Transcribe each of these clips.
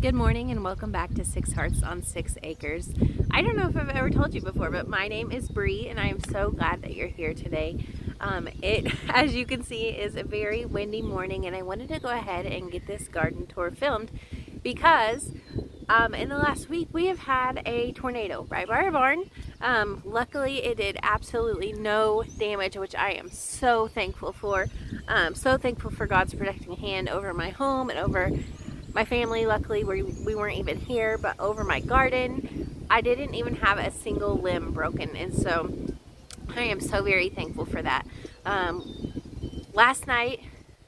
Good morning and welcome back to Six Hearts on 6 Acres. I don't know if I've ever told you before, but my name is Bree and I am so glad that you're here today. As you can see, is a very windy morning and I wanted to go ahead and get this garden tour filmed because in the last week we have had a tornado right by our barn. Luckily it did absolutely no damage, which I am so thankful for. So thankful for God's protecting hand over my home and over my family. Luckily we weren't even here, but over my garden I didn't even have a single limb broken, and so I am so very thankful for that. Last night,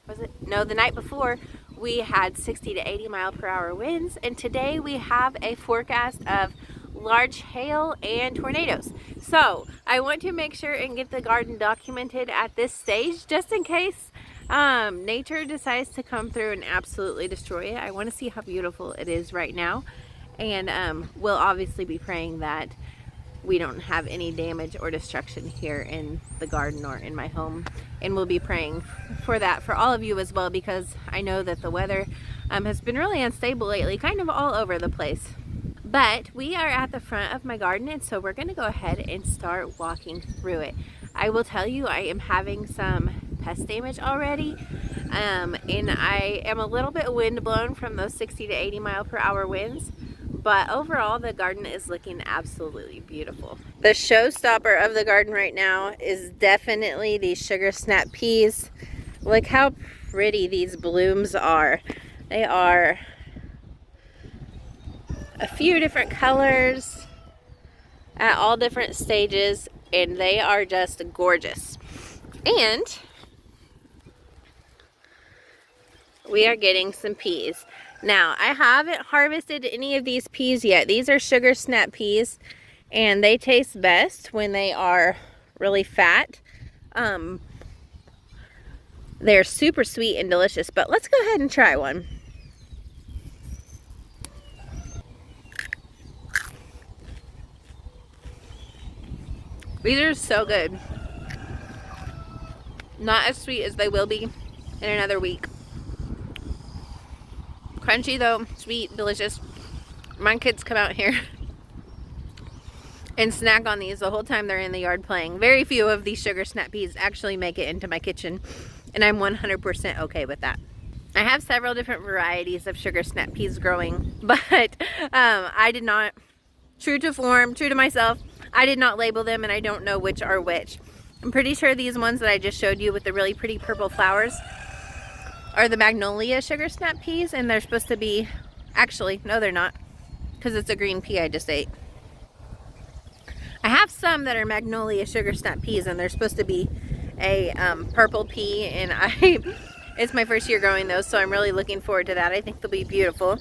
the night before, we had 60 to 80 mile per hour winds, and today we have a forecast of large hail and tornadoes. So I want to make sure and get the garden documented at this stage, just in case nature decides to come through and absolutely destroy it. I want to see how beautiful it is right now, and we'll obviously be praying that we don't have any damage or destruction here in the garden or in my home, and we'll be praying for that for all of you as well, because I know that the weather has been really unstable lately, kind of all over the place. But we are at the front of my garden, and so we're going to go ahead and start walking through it. I will tell you, I am having some pest damage already, and I am a little bit wind blown from those 60 to 80 mile per hour winds, but overall the garden is looking absolutely beautiful. The showstopper of the garden right now is definitely these sugar snap peas. Look how pretty these blooms are. They are a few different colors at all different stages, and they are just gorgeous. And we are getting some peas. Now, I haven't harvested any of these peas yet. These are sugar snap peas, and they taste best when they are really fat. They're super sweet and delicious, but let's go ahead and try one. These are so good. Not as sweet as they will be in another week. Crunchy though, sweet, delicious. My kids come out here and snack on these the whole time they're in the yard playing. Very few of these sugar snap peas actually make it into my kitchen, and I'm 100% okay with that. I have several different varieties of sugar snap peas growing, but I did not, true to form, true to myself, I did not label them, and I don't know which are which. I'm pretty sure these ones that I just showed you with the really pretty purple flowers are the magnolia sugar snap peas, and they're supposed to be, actually, no they're not, because it's a green pea I just ate. I have some that are magnolia sugar snap peas, and they're supposed to be a purple pea, and it's my first year growing those, so I'm really looking forward to that. I think they'll be beautiful.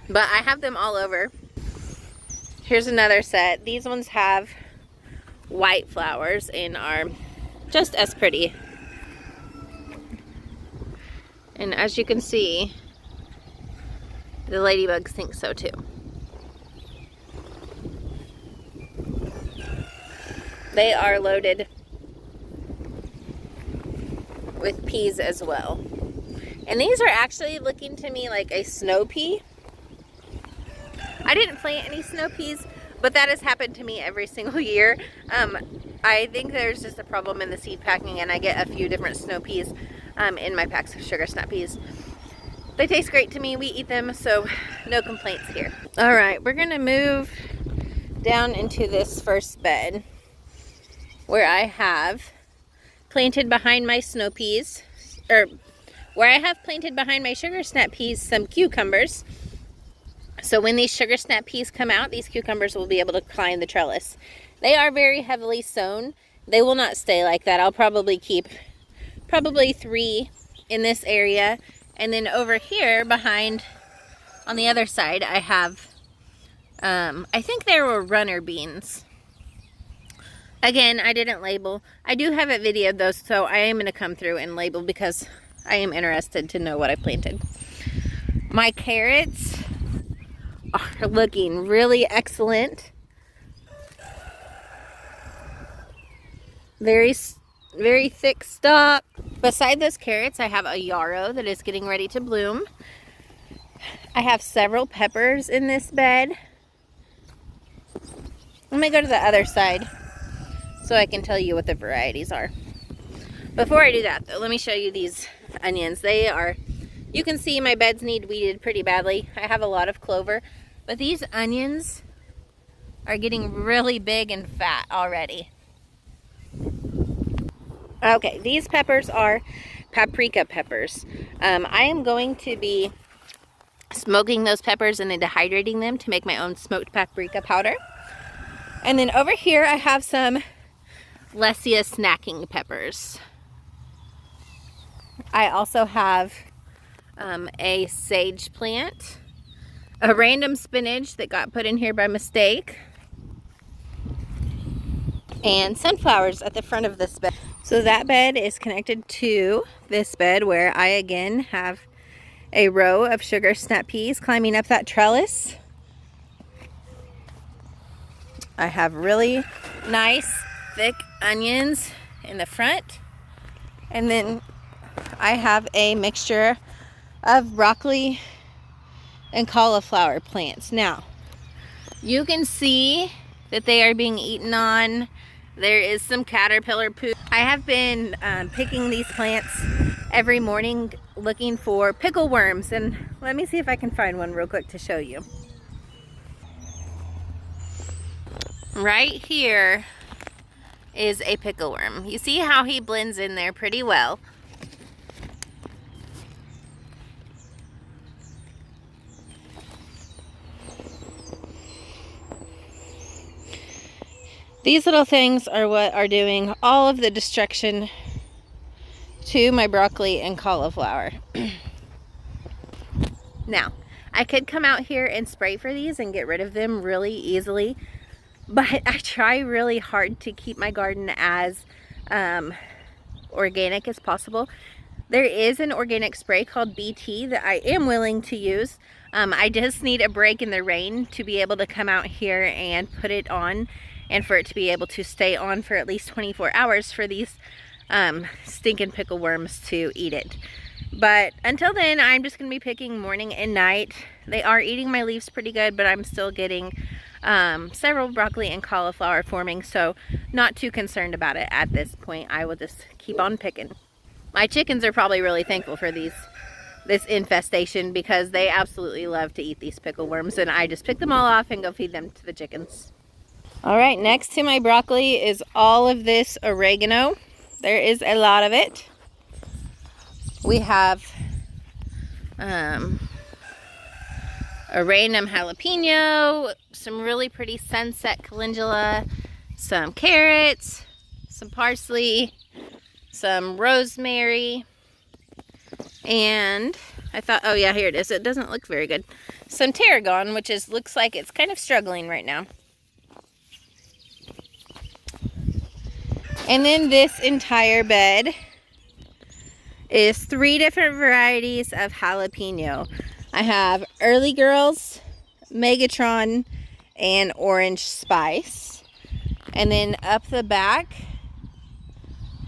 But I have them all over. Here's another set. These ones have white flowers and are just as pretty. And as you can see, the ladybugs think so too. They are loaded with peas as well. And these are actually looking to me like a snow pea. I didn't plant any snow peas, but that has happened to me every single year. I think there's just a problem in the seed packing, and I get a few different snow peas in my packs of sugar snap peas. They taste great to me. We eat them, so no complaints here. All right, we're gonna move down into this first bed where I have planted behind my snow peas, or where I have planted behind my sugar snap peas some cucumbers. So when these sugar snap peas come out, these cucumbers will be able to climb the trellis. They are very heavily sown. They will not stay like that. I'll probably keep 3 in this area, and then over here behind on the other side I have I think they were runner beans. Again, I didn't label. I do have it videoed though, so I am going to come through and label because I am interested to know what I planted. My carrots are looking really excellent. Very thick stalk. Beside those carrots, I have a yarrow that is getting ready to bloom. I have several peppers in this bed. Let me go to the other side so I can tell you what the varieties are. Before I do that though, let me show you these onions. They are, you can see my beds need weeded pretty badly. I have a lot of clover, but these onions are getting really big and fat already. Okay, these peppers are paprika peppers. I am going to be smoking those peppers and then dehydrating them to make my own smoked paprika powder. And then over here I have some Lesia snacking peppers. I also have a sage plant, a random spinach that got put in here by mistake, and sunflowers at the front of this bed. So that bed is connected to this bed where I again have a row of sugar snap peas climbing up that trellis. I have really nice thick onions in the front, and then I have a mixture of broccoli and cauliflower plants. Now you can see that they are being eaten on. There is some caterpillar poop. I have been picking these plants every morning looking for pickle worms, and let me see if I can find one real quick to show you. Right here is a pickle worm. You see how he blends in there pretty well. These little things are what are doing all of the destruction to my broccoli and cauliflower. Now, I could come out here and spray for these and get rid of them really easily, but I try really hard to keep my garden as organic as possible. There is an organic spray called BT that I am willing to use. I just need a break in the rain to be able to come out here and put it on, and for it to be able to stay on for at least 24 hours for these stinking pickle worms to eat it. But until then, I'm just going to be picking morning and night. They are eating my leaves pretty good, but I'm still getting several broccoli and cauliflower forming, so not too concerned about it at this point. I will just keep on picking. My chickens are probably really thankful for this infestation, because they absolutely love to eat these pickle worms, and I just pick them all off and go feed them to the chickens. All right, next to my broccoli is all of this oregano. There is a lot of it. We have a random jalapeno, some really pretty sunset calendula, some carrots, some parsley, some rosemary, and I thought, oh yeah, here it is. It doesn't look very good. Some tarragon, which looks like it's kind of struggling right now. And then this entire bed is 3 different varieties of jalapeno. I have Early Girls, Megatron, and Orange Spice. And then up the back,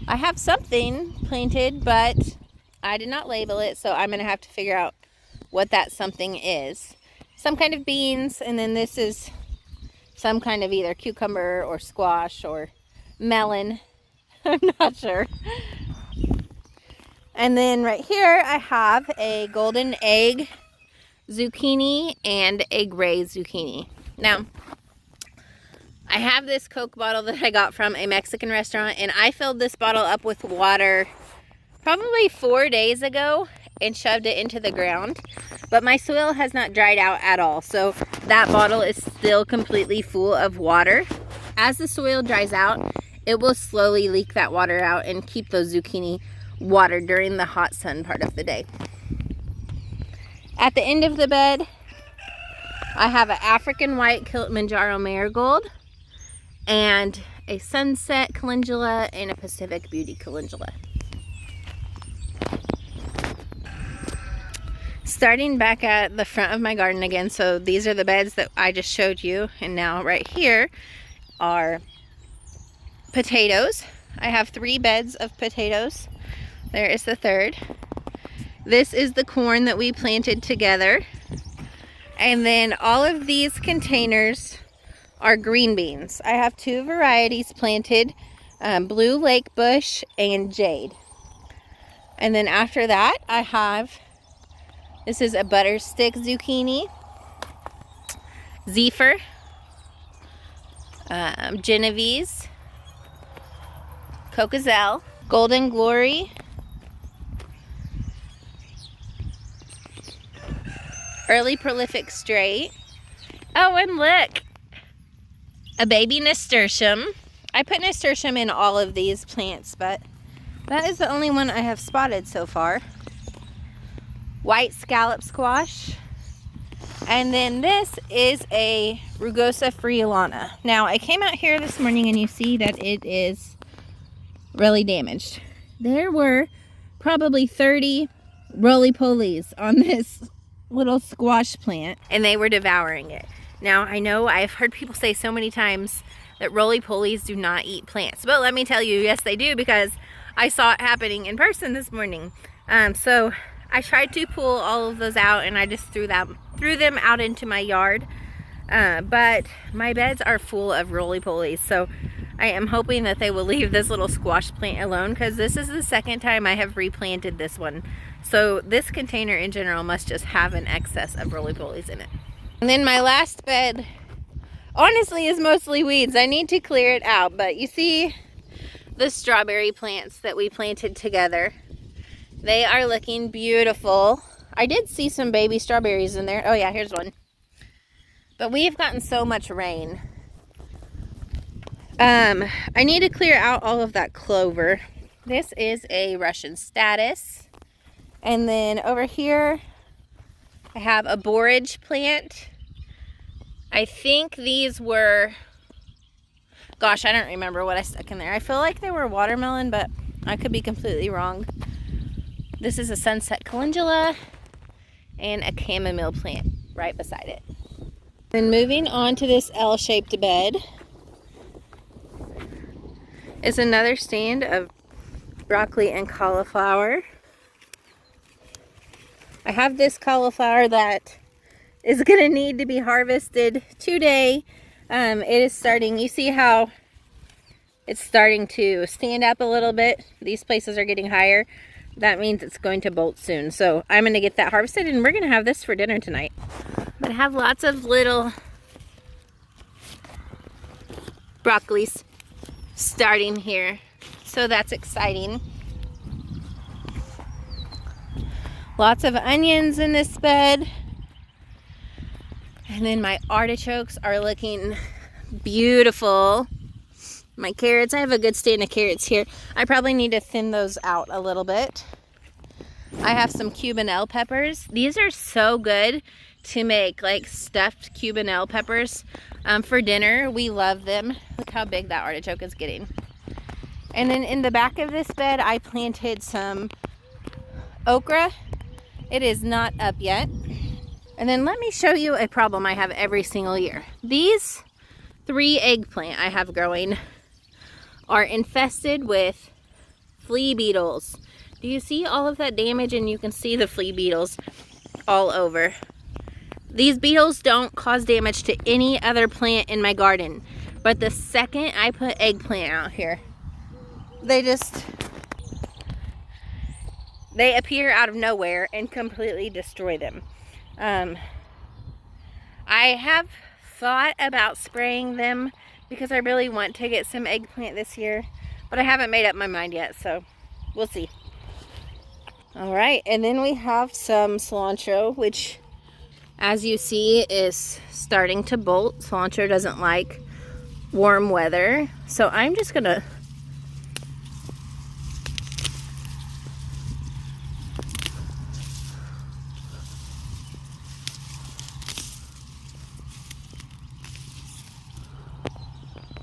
I have something planted, but I did not label it, so I'm going to have to figure out what that something is. Some kind of beans, and then this is some kind of either cucumber or squash or melon. I'm not sure. And then right here I have a golden egg zucchini and a gray zucchini. Now, I have this Coke bottle that I got from a Mexican restaurant, and I filled this bottle up with water probably 4 days ago and shoved it into the ground, but my soil has not dried out at all, so that bottle is still completely full of water. As the soil dries out, it will slowly leak that water out and keep those zucchini watered during the hot sun part of the day. At the end of the bed, I have an African white Kilimanjaro marigold and a sunset calendula and a Pacific beauty calendula. Starting back at the front of my garden again, so these are the beds that I just showed you, and now right here are potatoes. I have 3 beds of potatoes. There is the third. This is the corn that we planted together. And then all of these containers are green beans. I have 2 varieties planted, blue lake bush and jade. And then after that, I have, this is a butter stick zucchini, zephyr, Genovese, Cocazelle, Golden Glory, Early Prolific Straight. Oh, and look, a baby nasturtium. I put nasturtium in all of these plants, but that is the only one I have spotted so far. White scallop squash. And then this is a rugosa friulana. Now, I came out here this morning and you see that it is really damaged. There were probably 30 roly-polies on this little squash plant, and they were devouring it. Now, I know I've heard people say so many times that roly-polies do not eat plants, but let me tell you, yes they do, because I saw it happening in person this morning. So I tried to pull all of those out, and I just threw them out into my yard. But my beds are full of roly-polies, so I am hoping that they will leave this little squash plant alone, because this is the second time I have replanted this one. So this container in general must just have an excess of roly-polies in it. And then my last bed, honestly, is mostly weeds. I need to clear it out, but you see the strawberry plants that we planted together. They are looking beautiful. I did see some baby strawberries in there. Oh yeah, here's one. But we've gotten so much rain. I need to clear out all of that clover. This is a Russian statice. And then over here, I have a borage plant. I think these were, gosh, I don't remember what I stuck in there. I feel like they were watermelon, but I could be completely wrong. This is a sunset calendula and a chamomile plant right beside it. Then moving on to this L-shaped bed is another stand of broccoli and cauliflower. I have this cauliflower that is going to need to be harvested today. It is starting, you see how it's starting to stand up a little bit. These places are getting higher. That means it's going to bolt soon. So I'm going to get that harvested, and we're going to have this for dinner tonight. But I have lots of little broccolis starting here, so that's exciting. Lots of onions in this bed. And then my artichokes are looking beautiful. My carrots, I have a good stand of carrots here. I probably need to thin those out a little bit. I have some Cubanelle peppers. These are so good to make like stuffed Cubanelle peppers for dinner. We love them. Look how big that artichoke is getting. And then in the back of this bed, I planted some okra. It is not up yet. And then let me show you a problem I have every single year. These 3 eggplant I have growing are infested with flea beetles. Do you see all of that damage? And you can see the flea beetles all over. These beetles don't cause damage to any other plant in my garden, but the second I put eggplant out here, they appear out of nowhere and completely destroy them. I have thought about spraying them because I really want to get some eggplant this year, but I haven't made up my mind yet, so we'll see. All right, and then we have some cilantro, which, as you see, is starting to bolt. Cilantro doesn't like warm weather, so I'm just gonna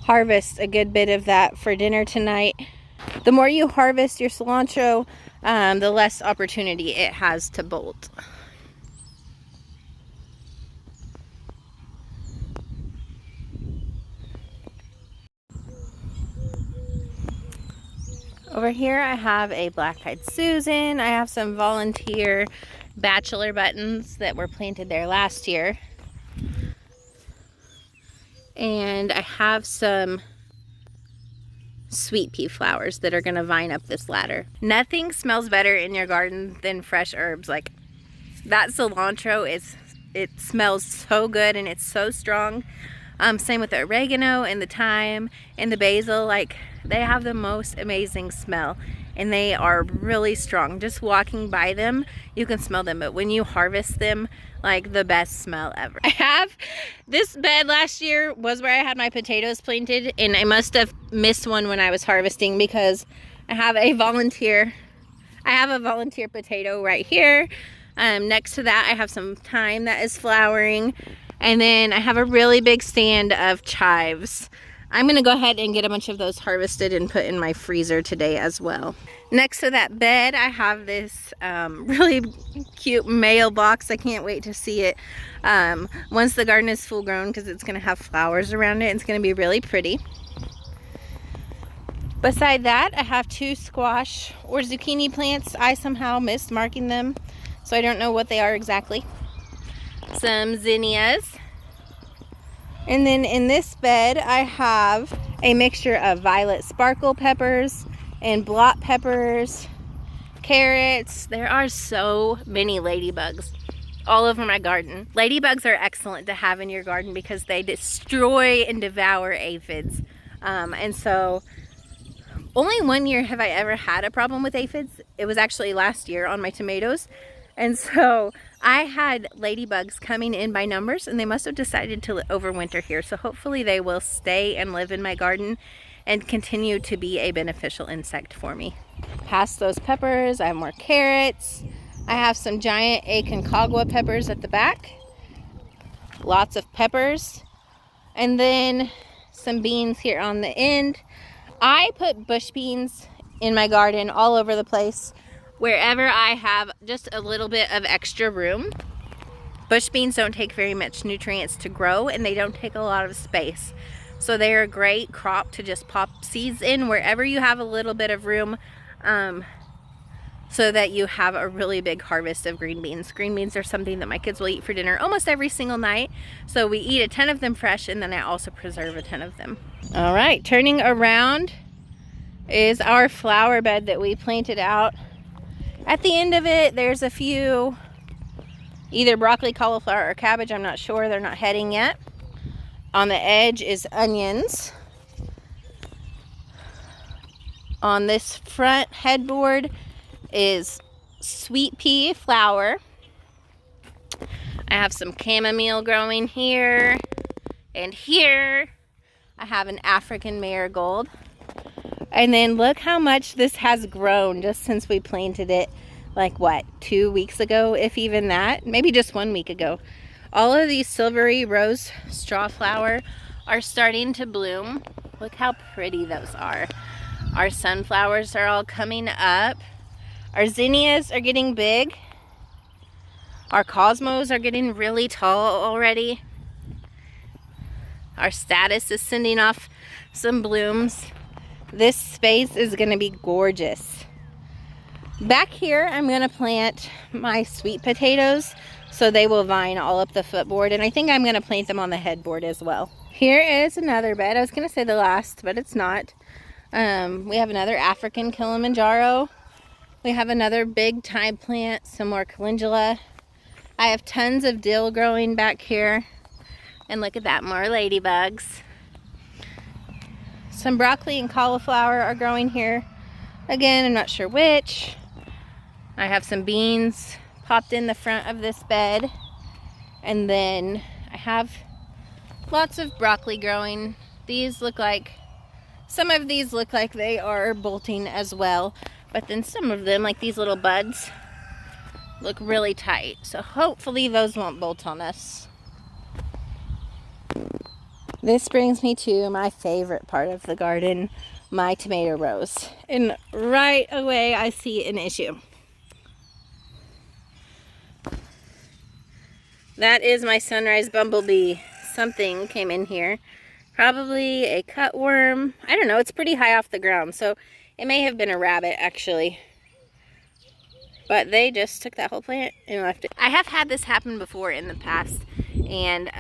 harvest a good bit of that for dinner tonight. The more you harvest your cilantro, the less opportunity it has to bolt. Over here I have a black-eyed Susan. I have some volunteer bachelor buttons that were planted there last year. And I have some sweet pea flowers that are gonna vine up this ladder. Nothing smells better in your garden than fresh herbs. Like that cilantro it smells so good and it's so strong. Same with the oregano and the thyme and the basil. Like they have the most amazing smell and they are really strong. Just walking by them, you can smell them, but when you harvest them, like the best smell ever. I have this bed last year was where I had my potatoes planted, and I must have missed one when I was harvesting because I have a volunteer potato right here. Next to that I have some thyme that is flowering, and then I have a really big stand of chives. I'm gonna go ahead and get a bunch of those harvested and put in my freezer today as well. Next to that bed, I have this really cute mailbox. I can't wait to see it once the garden is full grown, because it's gonna have flowers around it. It's gonna be really pretty. Beside that, I have 2 squash or zucchini plants. I somehow missed marking them, so I don't know what they are exactly. Some zinnias. And then in this bed, I have a mixture of violet sparkle peppers and blot peppers, carrots. There are so many ladybugs all over my garden. Ladybugs are excellent to have in your garden because they destroy and devour aphids. And so only one year have I ever had a problem with aphids. It was actually last year on my tomatoes. And so I had ladybugs coming in by numbers, and they must have decided to overwinter here. So hopefully they will stay and live in my garden and continue to be a beneficial insect for me. Past those peppers, I have more carrots. I have some giant Aconcagua peppers at the back. Lots of peppers. And then some beans here on the end. I put bush beans in my garden all over the place. Wherever I have just a little bit of extra room. Bush beans don't take very much nutrients to grow, and they don't take a lot of space. So they're a great crop to just pop seeds in wherever you have a little bit of room, so that you have a really big harvest of green beans. Green beans are something that my kids will eat for dinner almost every single night. So we eat a ton of them fresh, and then I also preserve a ton of them. All right, turning around is our flower bed that we planted out. At the end of it, there's a few, either broccoli, cauliflower, or cabbage. I'm not sure. They're not heading yet. On the edge is onions. On this front headboard is sweet pea flower. I have some chamomile growing here. And here, I have an African marigold. And then look how much this has grown just since we planted it, like what, 2 weeks ago, if even that, maybe just 1 week ago. All of these silvery rose straw flower are starting to bloom. Look how pretty those are. Our sunflowers are all coming up. Our zinnias are getting big. Our cosmos are getting really tall already. Our statice is sending off some blooms. This space is going to be gorgeous. Back here, I'm going to plant my sweet potatoes so they will vine all up the footboard, and I think I'm going to plant them on the headboard as well. Here is another bed. I was going to say the last, but it's not. We have another African Kilimanjaro. We have another big thyme plant, some more calendula. I have tons of dill growing back here, and look at that, more ladybugs. Some broccoli and cauliflower are growing here. Again, I'm not sure which. I have some beans popped in the front of this bed. And then I have lots of broccoli growing. Some of these look like they are bolting as well. But then some of them, like these little buds, look really tight. So hopefully those won't bolt on us. This brings me to my favorite part of the garden, my tomato rows. And right away I see an issue. That is my sunrise bumblebee. Something came in here. Probably a cutworm. I don't know, it's pretty high off the ground, so it may have been a rabbit actually. But they just took that whole plant and left it. I have had this happen before in the past, and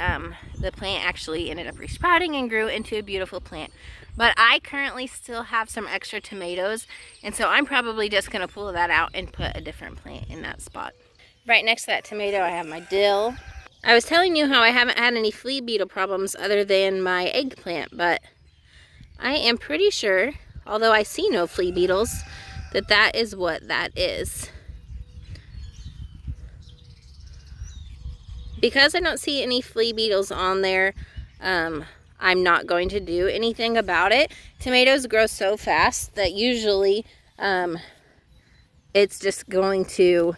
the plant actually ended up resprouting and grew into a beautiful plant. But I currently still have some extra tomatoes, and so I'm probably just going to pull that out and put a different plant in that spot. Right next to that tomato, I have my dill. I was telling you how I haven't had any flea beetle problems other than my eggplant, but I am pretty sure, although I see no flea beetles, that that is what that is. Because I don't see any flea beetles on there, I'm not going to do anything about it. Tomatoes grow so fast that usually it's just going to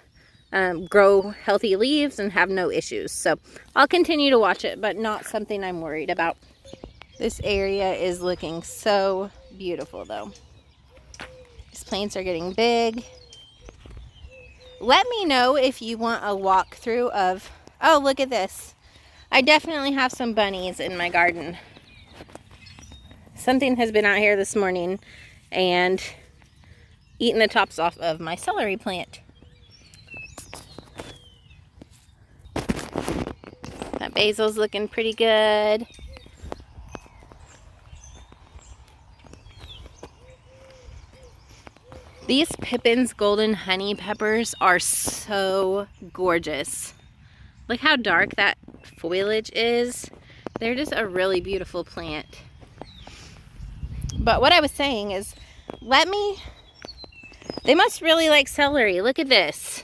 grow healthy leaves and have no issues. So I'll continue to watch it, but not something I'm worried about. This area is looking so beautiful though. These plants are getting big. Let me know if you want a walkthrough of, oh, look at this. I definitely have some bunnies in my garden. Something has been out here this morning and eaten the tops off of my celery plant. That basil's looking pretty good. These Pippin's golden honey peppers are so gorgeous. Look how dark that foliage is. They're just a really beautiful plant. But what I was saying is, they must really like celery. Look at this.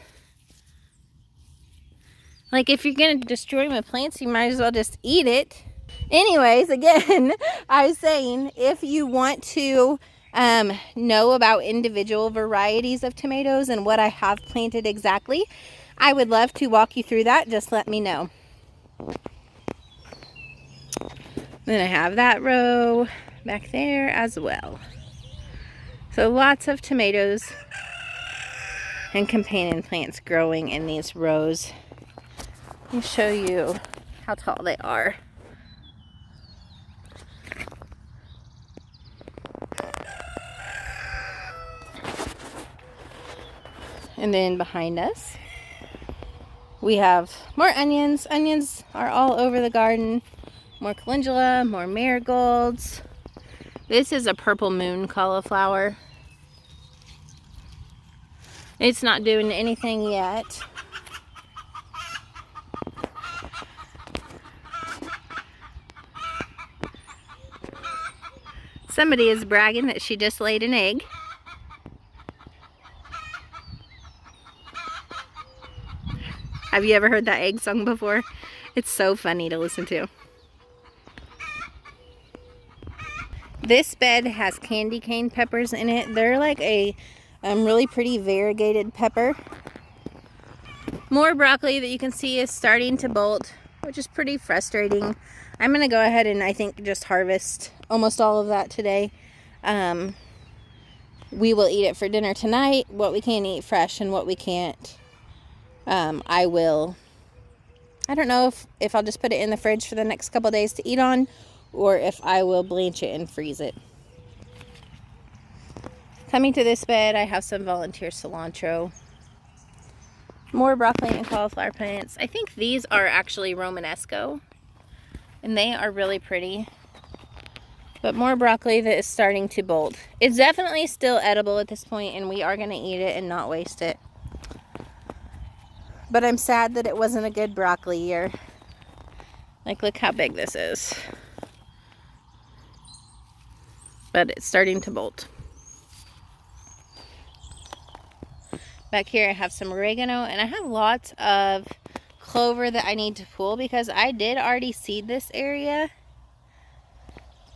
Like, if you're gonna destroy my plants, you might as well just eat it. Anyways, again, I was saying, if you want to know about individual varieties of tomatoes and what I have planted exactly, I would love to walk you through that. Just let me know. Then I have that row back there as well. So lots of tomatoes and companion plants growing in these rows. Let me show you how tall they are. And then behind us, we have more onions. Onions are all over the garden. More calendula, more marigolds. This is a purple moon cauliflower. It's not doing anything yet. Somebody is bragging that she just laid an egg. Have you ever heard that egg song before? It's so funny to listen to. This bed has candy cane peppers in it. They're like a really pretty variegated pepper. More broccoli that you can see is starting to bolt, which is pretty frustrating. I'm going to go ahead and I think just harvest almost all of that today. We will eat it for dinner tonight. What we can eat fresh and what we can't, I don't know if I'll just put it in the fridge for the next couple days to eat on, or if I will blanch it and freeze it. Coming to this bed, I have some volunteer cilantro. More broccoli and cauliflower plants. I think these are actually Romanesco, and they are really pretty. But more broccoli that is starting to bolt. It's definitely still edible at this point, and we are going to eat it and not waste it. But I'm sad that it wasn't a good broccoli year. Like, look how big this is. But it's starting to bolt. Back here I have some oregano, and I have lots of clover that I need to pull because I did already seed this area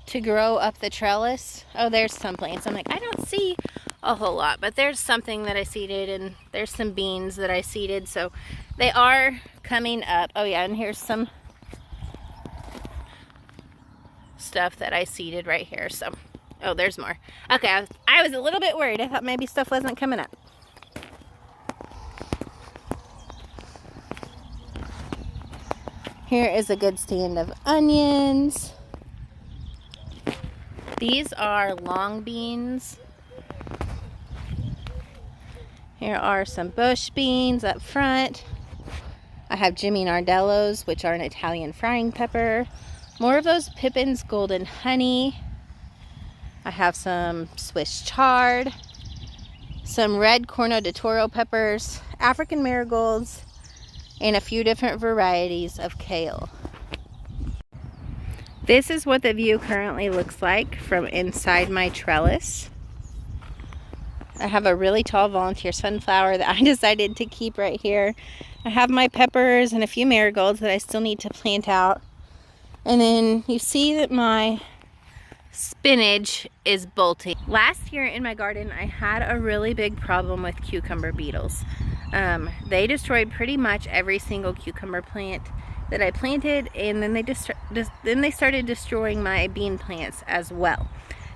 to grow up the trellis. Oh, there's some plants. I'm like, I don't see a whole lot, but there's something that I seeded, and there's some beans that I seeded, so they are coming up. Oh yeah, and here's some stuff that I seeded right here. So, oh, there's more. Okay, I was a little bit worried. I thought maybe stuff wasn't coming up. Here is a good stand of onions. These are long beans. Here are some bush beans up front. I have Jimmy Nardellos, which are an Italian frying pepper. More of those Pippin's Golden Honey. I have some Swiss chard, some red Corno de Toro peppers, African marigolds, and a few different varieties of kale. This is what the view currently looks like from inside my trellis. I have a really tall volunteer sunflower that I decided to keep right here. I have my peppers and a few marigolds that I still need to plant out. And then you see that my spinach is bolting. Last year in my garden, I had a really big problem with cucumber beetles. They destroyed pretty much every single cucumber plant that I planted, and then they started destroying my bean plants as well.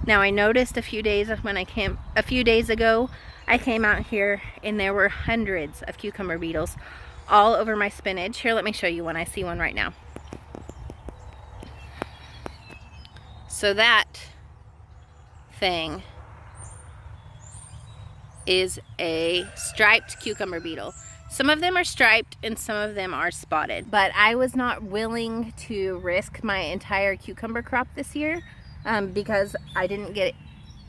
Now I noticed a few days ago, I came out here and there were hundreds of cucumber beetles all over my spinach. Here, let me show you one. I see one right now. So that thing is a striped cucumber beetle. Some of them are striped and some of them are spotted. But I was not willing to risk my entire cucumber crop this year because I didn't get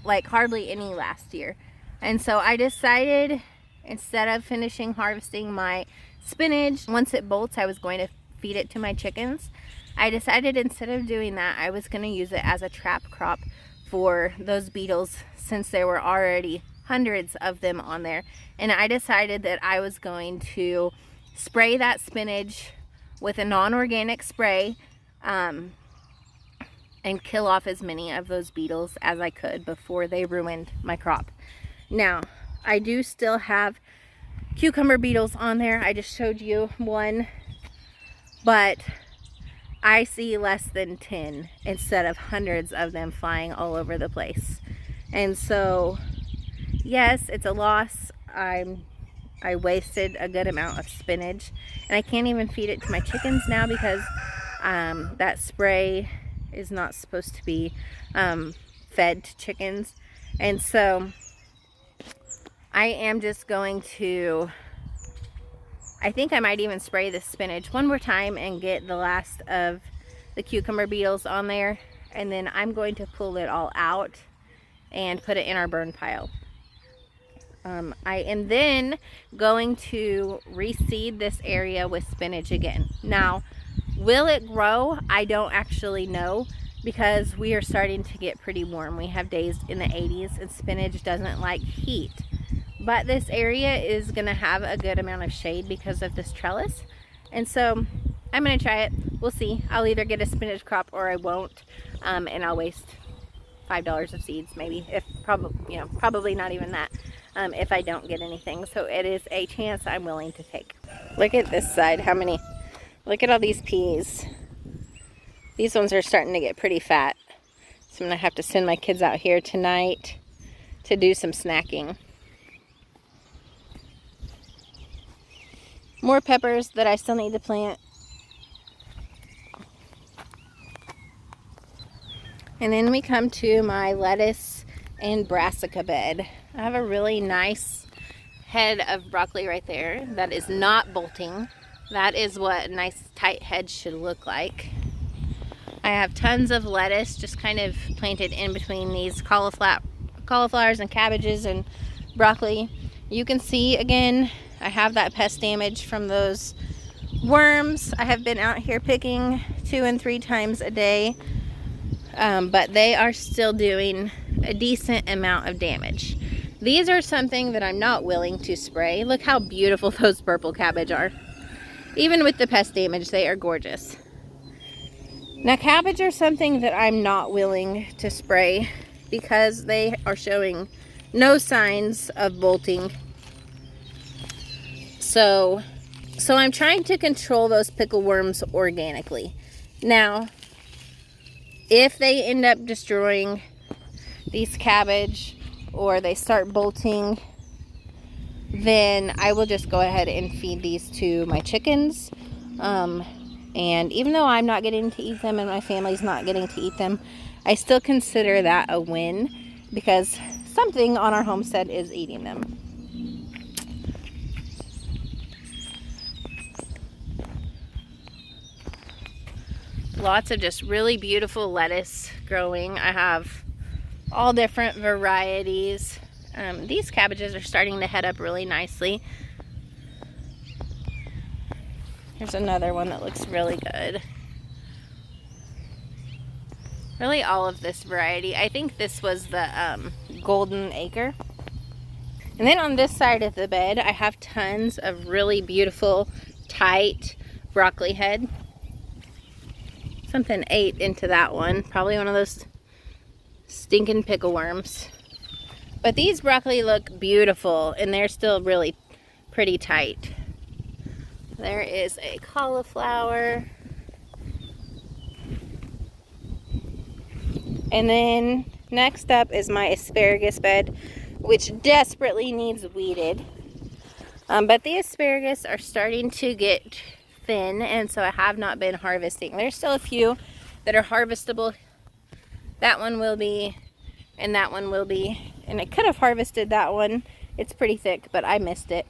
like hardly any last year. And so I decided, instead of finishing harvesting my spinach, once it bolts, I was going to feed it to my chickens. I decided instead of doing that, I was going to use it as a trap crop for those beetles, since there were already hundreds of them on there. And I decided that I was going to spray that spinach with a non-organic spray and kill off as many of those beetles as I could before they ruined my crop. Now, I do still have cucumber beetles on there. I just showed you one, but I see less than 10 instead of hundreds of them flying all over the place. And so, yes, it's a loss. I wasted a good amount of spinach, and I can't even feed it to my chickens now because that spray is not supposed to be fed to chickens. And so I am just going to, I think I might even spray the spinach one more time and get the last of the cucumber beetles on there, and then I'm going to pull it all out and put it in our burn pile. I am then going to reseed this area with spinach again. Now, will it grow? I don't actually know, because we are starting to get pretty warm. We have days in the 80s and spinach doesn't like heat. But this area is going to have a good amount of shade because of this trellis. And so I'm going to try it. We'll see. I'll either get a spinach crop or I won't. And I'll waste $5 of seeds maybe. Probably not even that. If I don't get anything. So it is a chance I'm willing to take. Look at this side. How many? Look at all these peas. These ones are starting to get pretty fat. So I'm going to have to send my kids out here tonight to do some snacking. More peppers that I still need to plant. And then we come to my lettuce and brassica bed. I have a really nice head of broccoli right there that is not bolting. That is what a nice tight head should look like. I have tons of lettuce just kind of planted in between these cauliflowers and cabbages and broccoli. You can see again, I have that pest damage from those worms. I have been out here picking 2 and 3 times a day, but they are still doing a decent amount of damage. These are something that I'm not willing to spray. Look how beautiful those purple cabbage are. Even with the pest damage, they are gorgeous. Now, cabbage are something that I'm not willing to spray because they are showing no signs of bolting. So I'm trying to control those pickle worms organically. Now, if they end up destroying these cabbage or they start bolting, then I will just go ahead and feed these to my chickens. And even though I'm not getting to eat them and my family's not getting to eat them, I still consider that a win because something on our homestead is eating them. Lots of just really beautiful lettuce growing. I have all different varieties. These cabbages are starting to head up really nicely. Here's another one that looks really good. Really all of this variety. I think this was the golden acre. And then on this side of the bed, I have tons of really beautiful, tight broccoli head. Something ate into that one. Probably one of those stinking pickle worms. But these broccoli look beautiful, and they're still really pretty tight. There is a cauliflower. And then next up is my asparagus bed, which desperately needs weeded. But the asparagus are starting to get thin, and so I have not been harvesting. There's still a few that are harvestable. That one will be, and that one will be. And I could have harvested that one. It's pretty thick, but I missed it.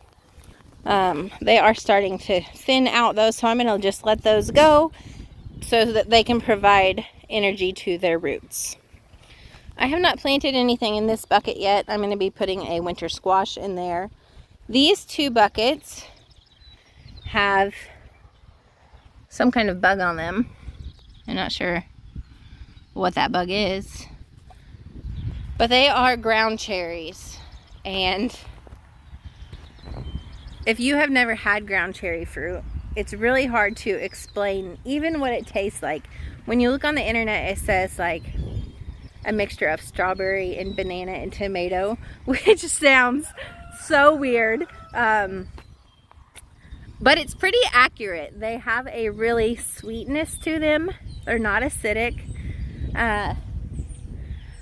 They are starting to thin out though, so I'm going to just let those go so that they can provide energy to their roots. I have not planted anything in this bucket yet. I'm going to be putting a winter squash in there. These two buckets have some kind of bug on them. I'm not sure what that bug is. But they are ground cherries. And if you have never had ground cherry fruit, it's really hard to explain even what it tastes like. When you look on the internet, it says like a mixture of strawberry and banana and tomato, which sounds so weird. But it's pretty accurate. They have a really sweetness to them. They're not acidic.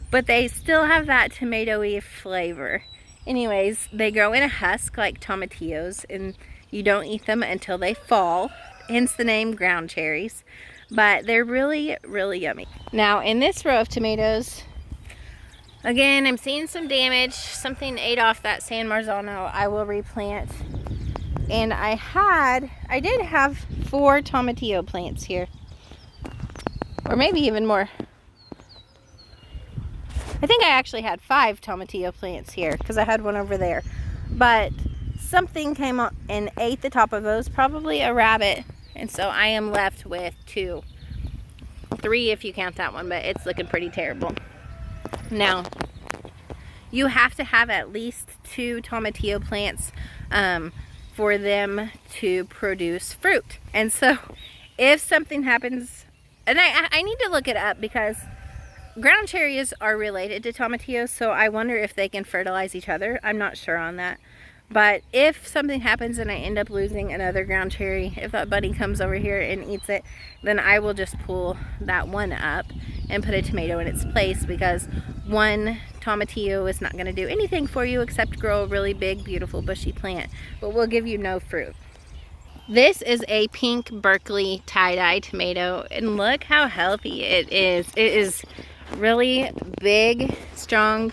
But they still have that tomatoey flavor. Anyways, they grow in a husk like tomatillos, and you don't eat them until they fall, hence the name ground cherries. But they're really, really yummy. Now, in this row of tomatoes, again, I'm seeing some damage. Something ate off that San Marzano. I will replant. And I did have 4 tomatillo plants here. Or maybe even more. I think I actually had 5 tomatillo plants here because I had one over there. But something came up and ate the top of those, probably a rabbit. And so I am left with 2. 3 if you count that one, but it's looking pretty terrible. Now, you have to have at least 2 tomatillo plants for them to produce fruit. And so if something happens, and I need to look it up because ground cherries are related to tomatillos, so I wonder if they can fertilize each other. I'm not sure on that. But if something happens and I end up losing another ground cherry, if that bunny comes over here and eats it, then I will just pull that one up and put a tomato in its place, because one tomatillo is not going to do anything for you except grow a really big, beautiful, bushy plant, but will give you no fruit. This is a pink Berkeley tie-dye tomato, and look how healthy it is. It is really big, strong,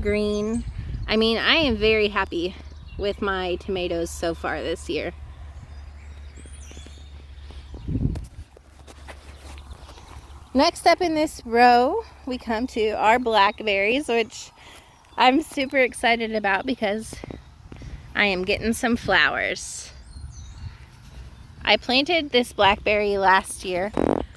green. I mean, I am very happy with my tomatoes so far this year. Next up in this row, we come to our blackberries, which I'm super excited about because I am getting some flowers. I planted this blackberry last year.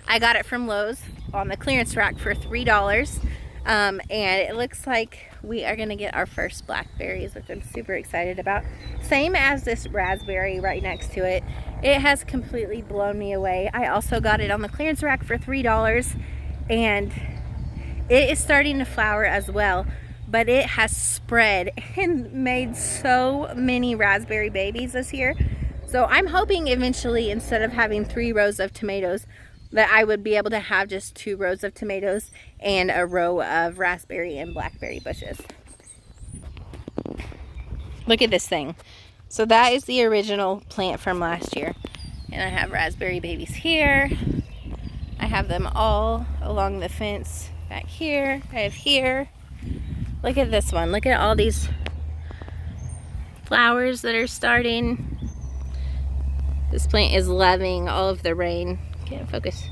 I got it from Lowe's on the clearance rack for $3. And it looks like we are going to get our first blackberries, which I'm super excited about. Same as this raspberry right next to it. It has completely blown me away. I also got it on the clearance rack for $3, and it is starting to flower as well. But it has spread and made so many raspberry babies this year. So I'm hoping eventually, instead of having 3 rows of tomatoes, that I would be able to have just 2 rows of tomatoes and a row of raspberry and blackberry bushes. Look at this thing. So that is the original plant from last year. And I have raspberry babies here. I have them all along the fence back here. I have here. Look at this one. Look at all these flowers that are starting. This plant is loving all of the rain Can't focus.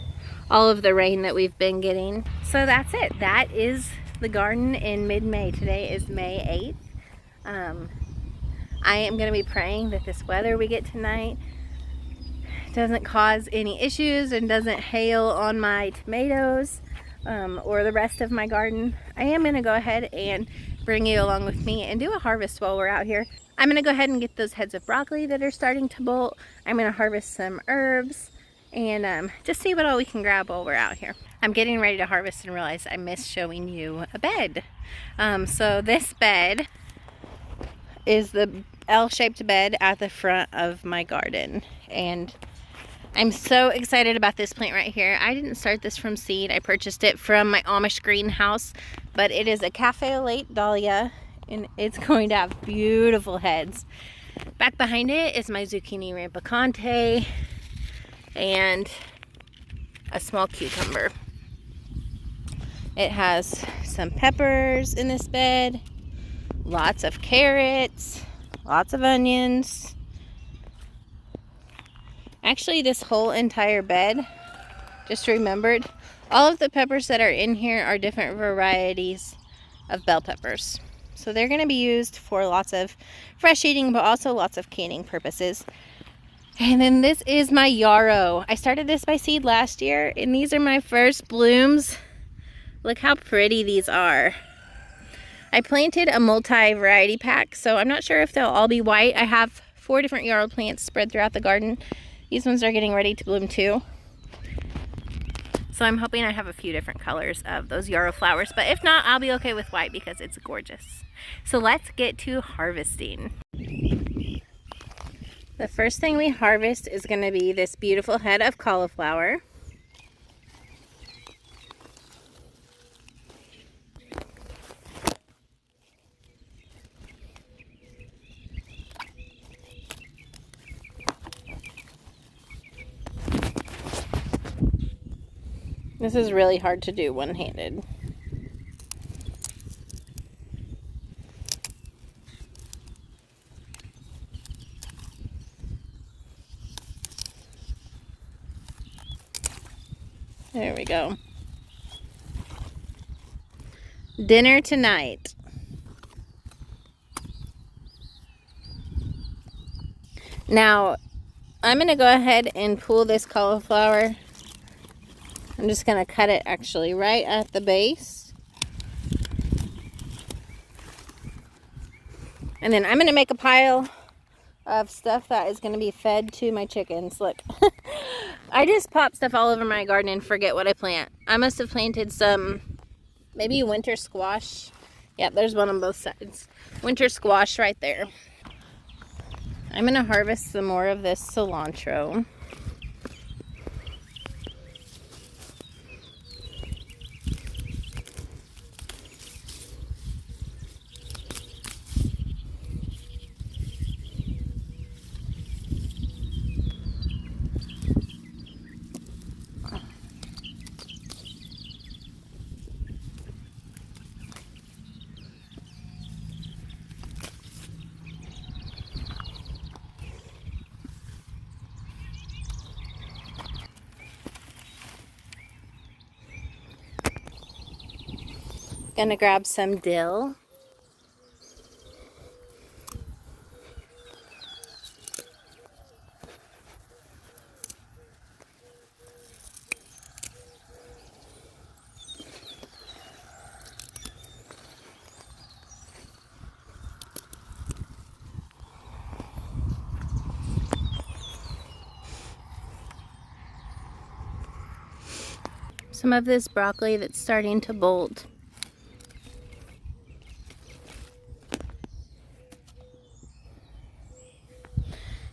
All of the rain that we've been getting. So that's it. That is the garden in mid-May. Today is May 8th. I am going to be praying that this weather we get tonight doesn't cause any issues and doesn't hail on my tomatoes or the rest of my garden. I am going to go ahead and bring you along with me and do a harvest while we're out here. I'm going to go ahead and get those heads of broccoli that are starting to bolt. I'm going to harvest some herbs and just see what all we can grab while we're out here. I'm getting ready to harvest and realize I missed showing you a bed. So this bed is the L-shaped bed at the front of my garden, and I'm so excited about this plant right here. I didn't start this from seed. I purchased it from my Amish greenhouse, but it is a cafe au lait dahlia, and it's going to have beautiful heads. Back behind it is my zucchini rampicante and a small cucumber. It has some peppers in this bed, lots of carrots, lots of onions. Actually, this whole entire bed, just remembered, all of the peppers that are in here are different varieties of bell peppers. So they're going to be used for lots of fresh eating, but also lots of canning purposes. And then this is my yarrow. I started this by seed last year, and these are my first blooms. Look how pretty these are. I planted a multi-variety pack, so I'm not sure if they'll all be white. I have 4 different yarrow plants spread throughout the garden. These ones are getting ready to bloom too. So I'm hoping I have a few different colors of those yarrow flowers, but if not, I'll be okay with white because it's gorgeous. So let's get to harvesting. The first thing we harvest is going to be this beautiful head of cauliflower. This is really hard to do one-handed. There we go. Dinner tonight. Now, I'm going to go ahead and pull this cauliflower. I'm just going to cut it actually right at the base. And then I'm going to make a pile of stuff that is going to be fed to my chickens. Look, I just pop stuff all over my garden and forget what I plant. I must have planted some, maybe winter squash. Yep, there's one on both sides. Winter squash right there. I'm going to harvest some more of this cilantro. Gonna grab some dill. Some of this broccoli that's starting to bolt.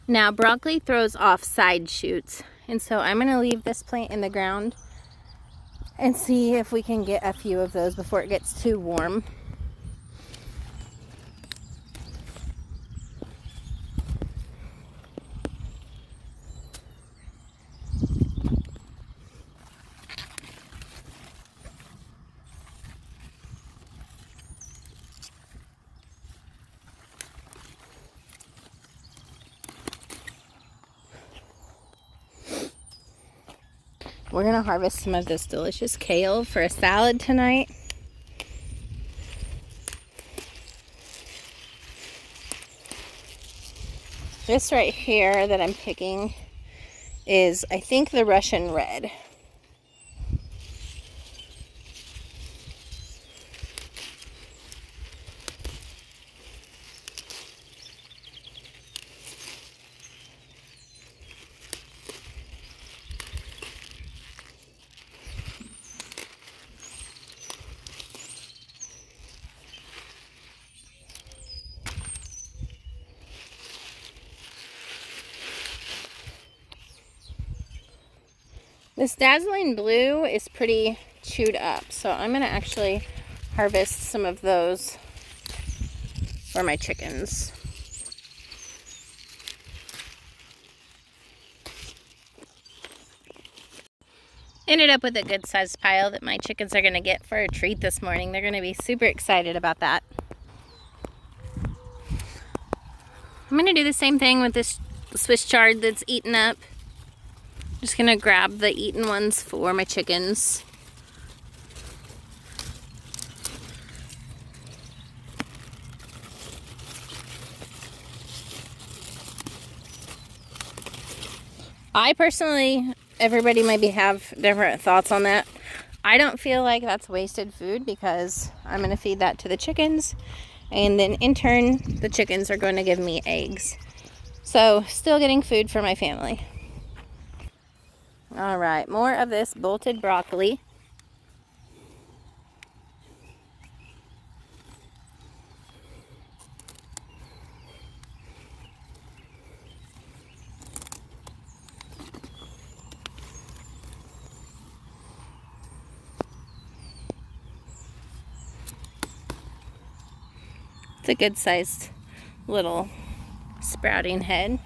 Now, broccoli throws off side shoots, and so I'm going to leave this plant in the ground and see if we can get a few of those before it gets too warm. We're gonna harvest some of this delicious kale for a salad tonight. This right here that I'm picking is, I think, the Russian red. This dazzling blue is pretty chewed up, so I'm going to actually harvest some of those for my chickens. Ended up with a good sized pile that my chickens are going to get for a treat this morning. They're going to be super excited about that. I'm going to do the same thing with this Swiss chard that's eaten up. Just gonna grab the eaten ones for my chickens. I personally, everybody maybe have different thoughts on that. I don't feel like that's wasted food because I'm gonna feed that to the chickens, and then in turn, the chickens are going to give me eggs. So, still getting food for my family. All right, more of this bolted broccoli. It's a good sized little sprouting head.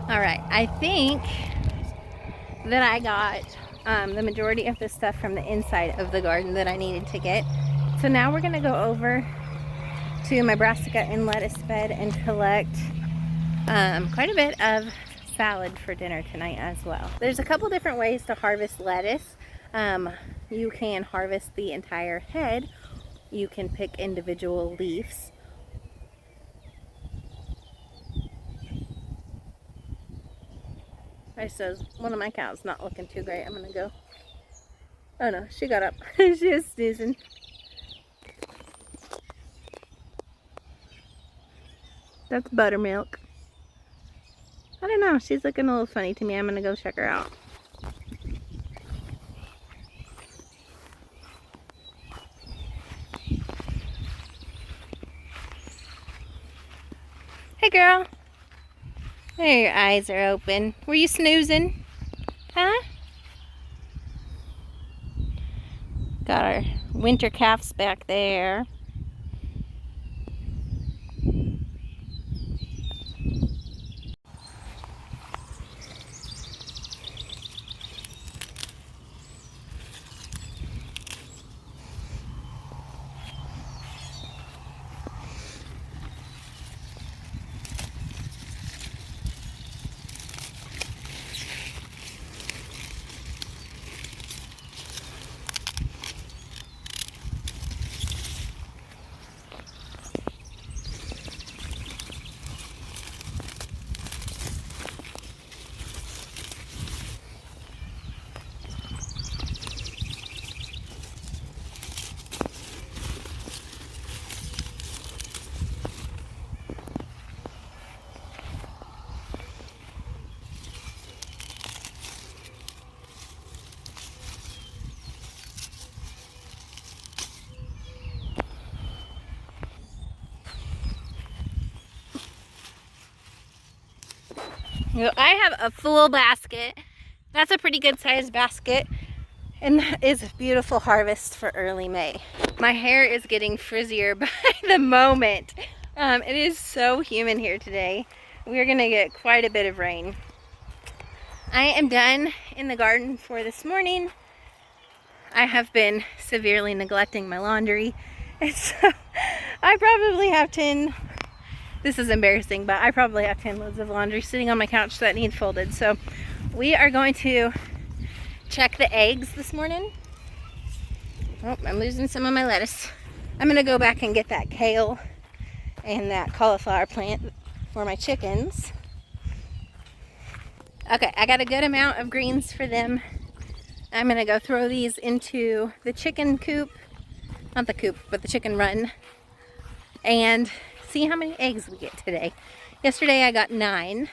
All right, I think that I got the majority of the stuff from the inside of the garden that I needed to get. So now we're gonna go over to my brassica and lettuce bed and collect quite a bit of salad for dinner tonight as well. There's a couple different ways to harvest lettuce. You can harvest the entire head. You can pick individual leaves. I suppose one of my cows not looking too great. I'm gonna go. Oh no, she got up. She was snoozing. That's Buttermilk. I don't know, she's looking a little funny to me. I'm gonna go check her out. Hey girl. There, your eyes are open. Were you snoozing? Huh? Got our winter calves back there. I have a full basket. That's a pretty good sized basket. And that is a beautiful harvest for early May. My hair is getting frizzier by the moment. It is so humid here today. We're gonna get quite a bit of rain. I am done in the garden for this morning. I have been severely neglecting my laundry. And so I probably have 10, this is embarrassing, but I probably have 10 loads of laundry sitting on my couch that need folded. So we are going to check the eggs this morning. Oh, I'm losing some of my lettuce. I'm gonna go back and get that kale and that cauliflower plant for my chickens. Okay, I got a good amount of greens for them. I'm gonna go throw these into the chicken coop, not the coop, but the chicken run, and see how many eggs we get today. Yesterday I got 9.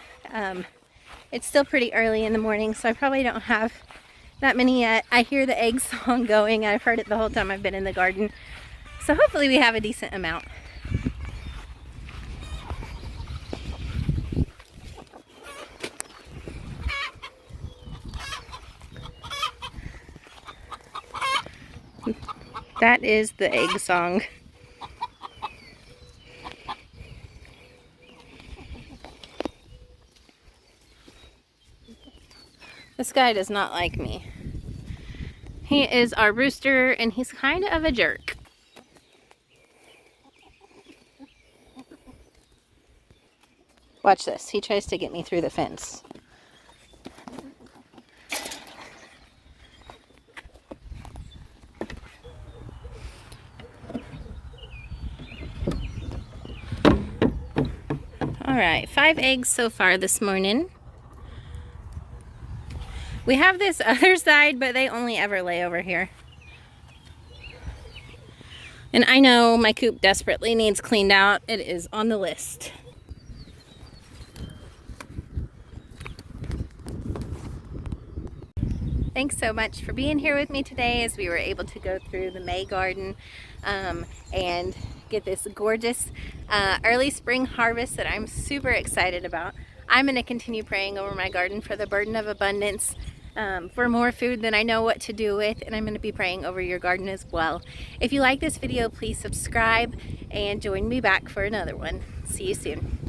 It's still pretty early in the morning, so I probably don't have that many yet. I hear the egg song going. I've heard it the whole time I've been in the garden. So hopefully we have a decent amount. That is the egg song. This guy does not like me. He is our rooster and he's kind of a jerk. Watch this. He tries to get me through the fence. All right, 5 eggs so far this morning. We have this other side, but they only ever lay over here. And I know my coop desperately needs cleaned out. It is on the list. Thanks so much for being here with me today as we were able to go through the May garden and get this gorgeous early spring harvest that I'm super excited about. I'm going to continue praying over my garden for the burden of abundance, for more food than I know what to do with, and I'm going to be praying over your garden as well. If you like this video, please subscribe and join me back for another one. See you soon.